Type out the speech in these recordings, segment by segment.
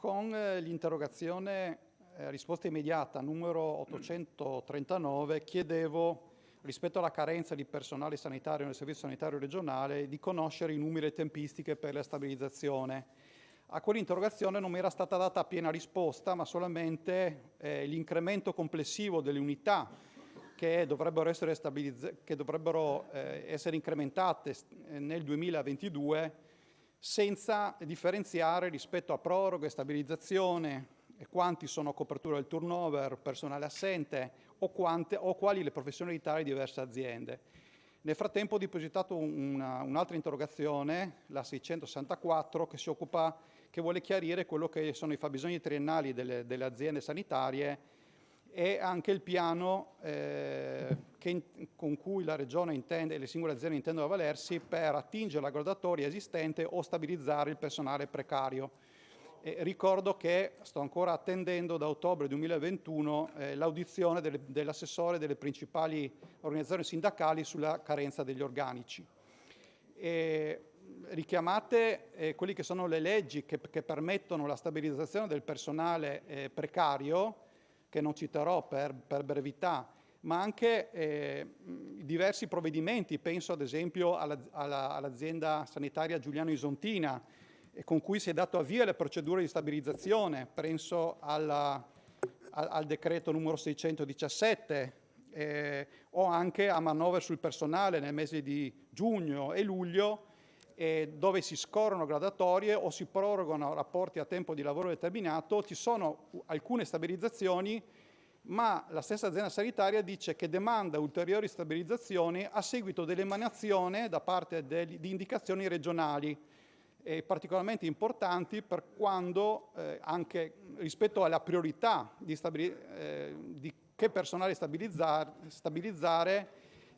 con l'interrogazione risposta immediata numero 839 chiedevo, rispetto alla carenza di personale sanitario nel servizio sanitario regionale, di conoscere i numeri e tempistiche per la stabilizzazione. A quell'interrogazione non mi era stata data piena risposta, ma solamente l'incremento complessivo delle unità che dovrebbero essere incrementate nel 2022, senza differenziare rispetto a proroghe, stabilizzazione, quanti sono a copertura del turnover, personale assente o quali le professionalità di diverse aziende. Nel frattempo ho depositato un'altra interrogazione, la 664, che vuole chiarire quello che sono i fabbisogni triennali delle aziende sanitarie e anche il piano con cui la Regione intende e le singole aziende intendono avvalersi per attingere la graduatoria esistente o stabilizzare il personale precario. Ricordo che sto ancora attendendo da ottobre 2021 l'audizione dell'assessore delle principali organizzazioni sindacali sulla carenza degli organici. Richiamate quelle che sono le leggi che permettono la stabilizzazione del personale precario, che non citerò per brevità, ma anche diversi provvedimenti, penso ad esempio all'azienda sanitaria Giuliano Isontina, con cui si è dato avvio alle procedure di stabilizzazione, penso al decreto numero 617, o anche a manovre sul personale nel mese di giugno e luglio, dove si scorrono graduatorie o si prorogano rapporti a tempo di lavoro determinato. Ci sono alcune stabilizzazioni, ma la stessa azienda sanitaria dice che demanda ulteriori stabilizzazioni a seguito dell'emanazione da parte di indicazioni regionali, particolarmente importanti per quando, anche rispetto alla priorità di che personale stabilizzare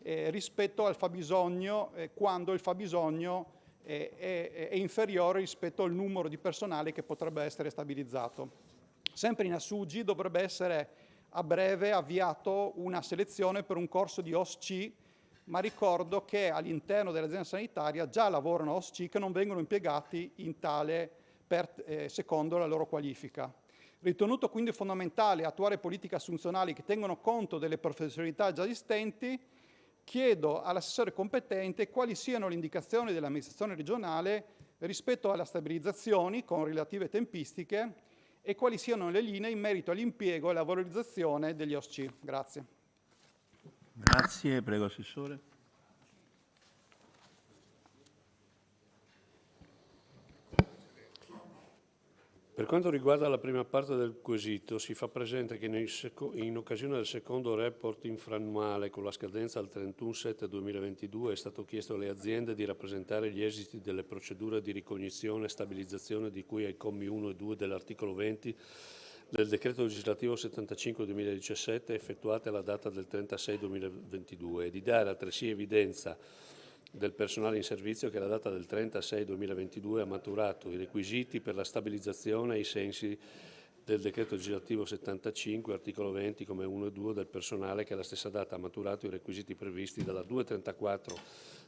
rispetto al fabbisogno, quando il fabbisogno è inferiore rispetto al numero di personale che potrebbe essere stabilizzato. Sempre in Assugi dovrebbe essere a breve avviato una selezione per un corso di OSCE, ma ricordo che all'interno dell'azienda sanitaria già lavorano OSCE che non vengono impiegati in tale secondo la loro qualifica. Ritenuto quindi fondamentale attuare politiche assunzionali che tengono conto delle professionalità già esistenti, chiedo all'assessore competente quali siano le indicazioni dell'amministrazione regionale rispetto alle stabilizzazioni con relative tempistiche e quali siano le linee in merito all'impiego e alla valorizzazione degli OSCE. Grazie. Grazie, prego Assessore. Per quanto riguarda la prima parte del quesito, si fa presente che in occasione del secondo report infrannuale con la scadenza al 31/7/2022 è stato chiesto alle aziende di rappresentare gli esiti delle procedure di ricognizione e stabilizzazione di cui ai commi 1 e 2 dell'articolo 20 del decreto legislativo 75/2017 effettuate alla data del 30/6/2022 e di dare altresì evidenza del personale in servizio che alla data del 30/6/2022 ha maturato i requisiti per la stabilizzazione ai sensi del decreto legislativo 75, articolo 20, come 1 e 2 del personale che alla stessa data ha maturato i requisiti previsti dalla 234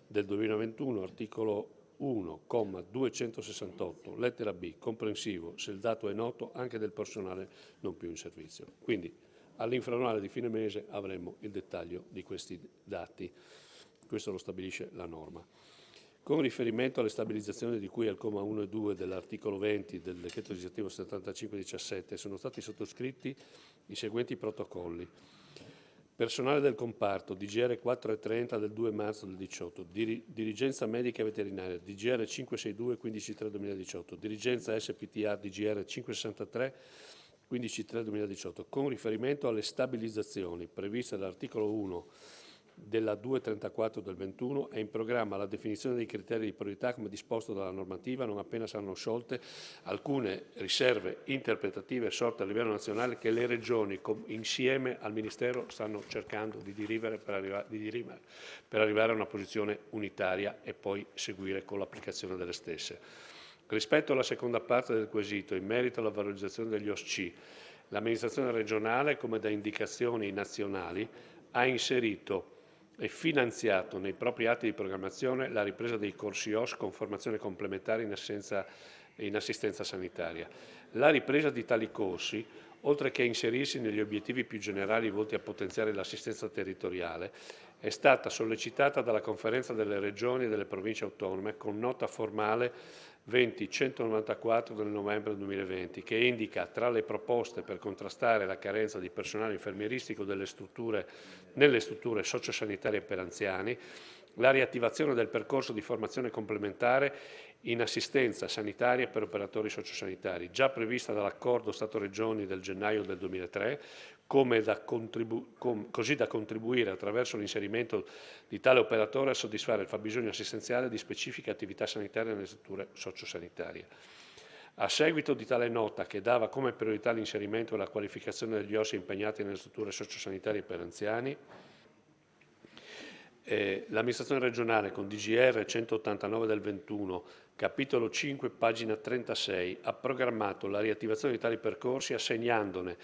del 2021, articolo 1, comma 268, lettera B, comprensivo, se il dato è noto, anche del personale non più in servizio. Quindi all'infrannuale di fine mese avremo il dettaglio di questi dati. Questo lo stabilisce la norma. Con riferimento alle stabilizzazioni di cui al comma 1 e 2 dell'articolo 20 del decreto legislativo 75/17 sono stati sottoscritti i seguenti protocolli. Personale del comparto, DGR 430 del 2 marzo del 18, dirigenza medica e veterinaria, DGR 562 15/3/2018, dirigenza SPTA, DGR 563 15/3/2018. Con riferimento alle stabilizzazioni previste dall'articolo 1 della 234 del 21 è in programma la definizione dei criteri di priorità come disposto dalla normativa non appena saranno sciolte alcune riserve interpretative sorte a livello nazionale che le regioni insieme al Ministero stanno cercando di dirimere per arrivare a una posizione unitaria e poi seguire con l'applicazione delle stesse. Rispetto alla seconda parte del quesito in merito alla valorizzazione degli OSCE, l'amministrazione regionale, come da indicazioni nazionali, ha inserito e finanziato nei propri atti di programmazione la ripresa dei corsi OS con formazione complementare in assistenza sanitaria. La ripresa di tali corsi, oltre che inserirsi negli obiettivi più generali volti a potenziare l'assistenza territoriale, è stata sollecitata dalla Conferenza delle Regioni e delle Province Autonome con nota formale 20-194 del novembre 2020, che indica tra le proposte per contrastare la carenza di personale infermieristico nelle strutture sociosanitarie per anziani, la riattivazione del percorso di formazione complementare in assistenza sanitaria per operatori sociosanitari, già prevista dall'accordo Stato-Regioni del gennaio del 2003, così da contribuire attraverso l'inserimento di tale operatore a soddisfare il fabbisogno assistenziale di specifiche attività sanitarie nelle strutture sociosanitarie. A seguito di tale nota, che dava come priorità l'inserimento e la qualificazione degli OSS impegnati nelle strutture sociosanitarie per anziani, l'amministrazione regionale con DGR 189 del 21, capitolo 5, pagina 36, ha programmato la riattivazione di tali percorsi assegnandone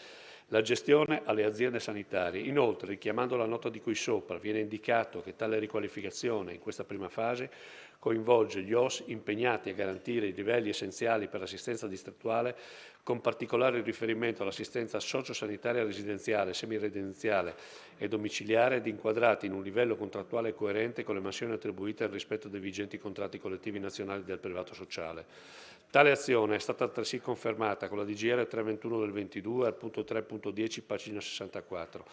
la gestione alle aziende sanitarie. Inoltre, richiamando la nota di cui sopra, viene indicato che tale riqualificazione, in questa prima fase, coinvolge gli OSS impegnati a garantire i livelli essenziali per l'assistenza distrettuale, con particolare riferimento all'assistenza sociosanitaria residenziale, semiresidenziale e domiciliare ed inquadrati in un livello contrattuale coerente con le mansioni attribuite al rispetto dei vigenti contratti collettivi nazionali del privato sociale. Tale azione è stata altresì confermata con la DGR 321 del 22 al punto 3.10 pagina 64.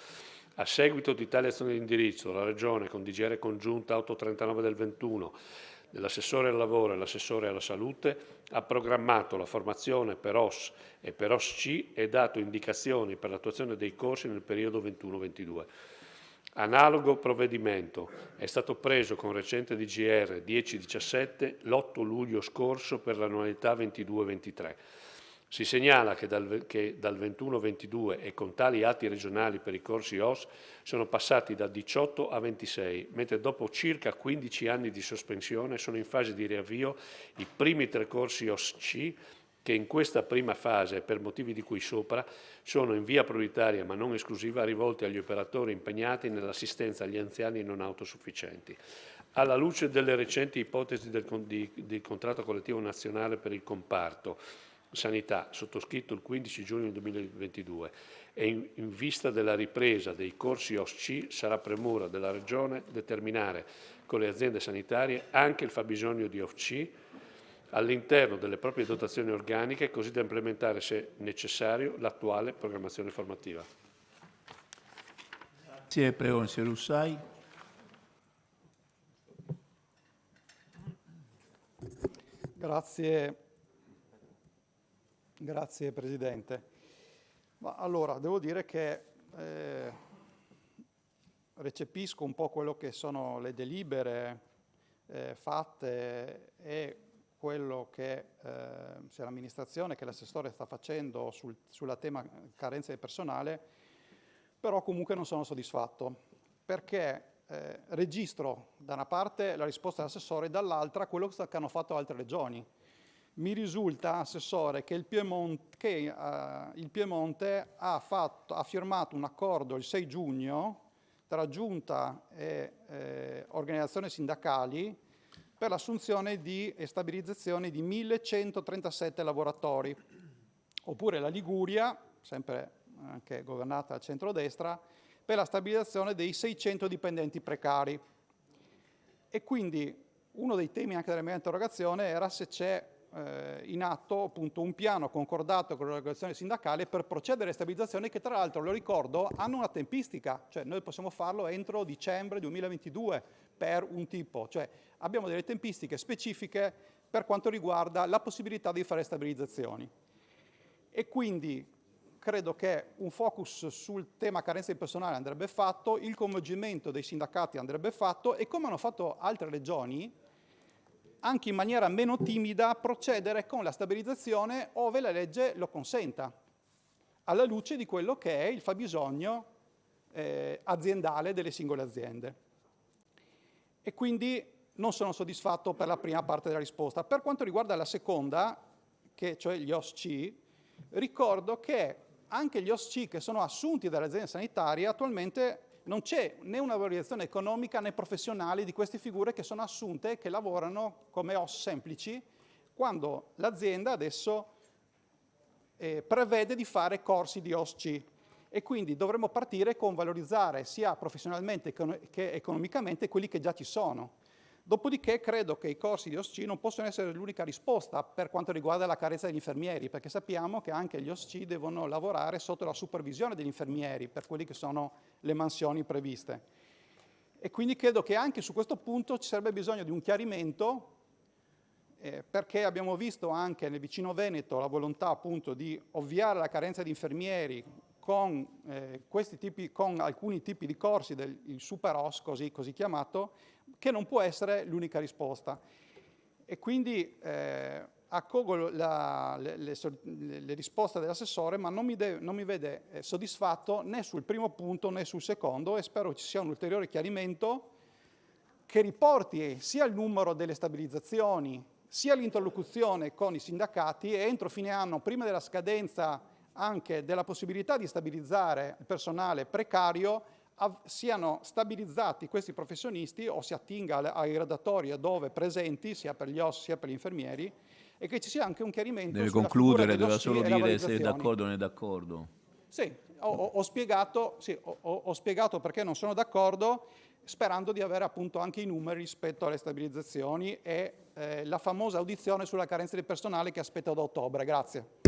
A seguito di tale azione di indirizzo, la Regione con DGR congiunta 839 del 21 dell'assessore al lavoro e l'assessore alla salute ha programmato la formazione per OSS e per OSC e dato indicazioni per l'attuazione dei corsi nel periodo 21-22. Analogo provvedimento è stato preso con recente DGR 10-17 l'8 luglio scorso per l'annualità 22-23. Si segnala che dal 21-22 e con tali atti regionali per i corsi OSS sono passati da 18 a 26, mentre dopo circa 15 anni di sospensione sono in fase di riavvio i primi 3 corsi OSC che in questa prima fase, per motivi di cui sopra, sono in via prioritaria ma non esclusiva rivolti agli operatori impegnati nell'assistenza agli anziani non autosufficienti. Alla luce delle recenti ipotesi del contratto collettivo nazionale per il comparto sanità, sottoscritto il 15 giugno 2022, e in vista della ripresa dei corsi OSC, sarà premura della Regione determinare con le aziende sanitarie anche il fabbisogno di OSC all'interno delle proprie dotazioni organiche, così da implementare, se necessario, l'attuale programmazione formativa. Grazie, prego, Consigliere Russai. Grazie Presidente. Ma allora, devo dire che recepisco un po' quello che sono le delibere fatte e quello che sia l'amministrazione che l'assessore sta facendo sulla tema carenza di personale, però comunque non sono soddisfatto, perché registro da una parte la risposta dell'assessore e dall'altra quello che hanno fatto altre regioni. Mi risulta, Assessore, che il Piemonte ha firmato un accordo il 6 giugno tra Giunta e organizzazioni sindacali per l'assunzione e stabilizzazione di 1.137 lavoratori. Oppure la Liguria, sempre anche governata dal centrodestra, per la stabilizzazione dei 600 dipendenti precari. E quindi uno dei temi anche della mia interrogazione era se c'è in atto appunto un piano concordato con l'organizzazione sindacale per procedere alle stabilizzazioni che, tra l'altro, lo ricordo, hanno una tempistica, cioè noi possiamo farlo entro dicembre 2022 per un tipo, cioè abbiamo delle tempistiche specifiche per quanto riguarda la possibilità di fare stabilizzazioni. E quindi credo che un focus sul tema carenza di personale andrebbe fatto, il coinvolgimento dei sindacati andrebbe fatto e, come hanno fatto altre regioni, anche in maniera meno timida, procedere con la stabilizzazione ove la legge lo consenta, alla luce di quello che è il fabbisogno aziendale delle singole aziende. E quindi non sono soddisfatto per la prima parte della risposta. Per quanto riguarda la seconda, cioè gli OSC, ricordo che anche gli OSC che sono assunti dalle aziende sanitarie attualmente non c'è né una valorizzazione economica né professionale di queste figure che sono assunte, che lavorano come OSS semplici, quando l'azienda adesso prevede di fare corsi di OSCE e quindi dovremmo partire con valorizzare sia professionalmente che economicamente quelli che già ci sono. Dopodiché credo che i corsi di OSCE non possono essere l'unica risposta per quanto riguarda la carenza degli infermieri, perché sappiamo che anche gli OSCE devono lavorare sotto la supervisione degli infermieri per quelle che sono le mansioni previste. E quindi credo che anche su questo punto ci sarebbe bisogno di un chiarimento, perché abbiamo visto anche nel vicino Veneto la volontà appunto di ovviare la carenza di infermieri con alcuni tipi di corsi, il super OS così chiamato, che non può essere l'unica risposta. E quindi accolgo le risposte dell'assessore, ma non mi vede soddisfatto né sul primo punto né sul secondo, e spero ci sia un ulteriore chiarimento che riporti sia il numero delle stabilizzazioni sia l'interlocuzione con i sindacati, e entro fine anno, prima della scadenza anche della possibilità di stabilizzare il personale precario, siano stabilizzati questi professionisti o si attinga ai graduatorie dove presenti, sia per gli OSS sia per gli infermieri, e che ci sia anche un chiarimento Deve sulla concludere, figura deve dello solo SCI e dire se è valorizzazioni. d'accordo o non è d'accordo. Sì, ho spiegato perché non sono d'accordo, sperando di avere appunto anche i numeri rispetto alle stabilizzazioni e la famosa audizione sulla carenza di personale che aspetto da ottobre. Grazie.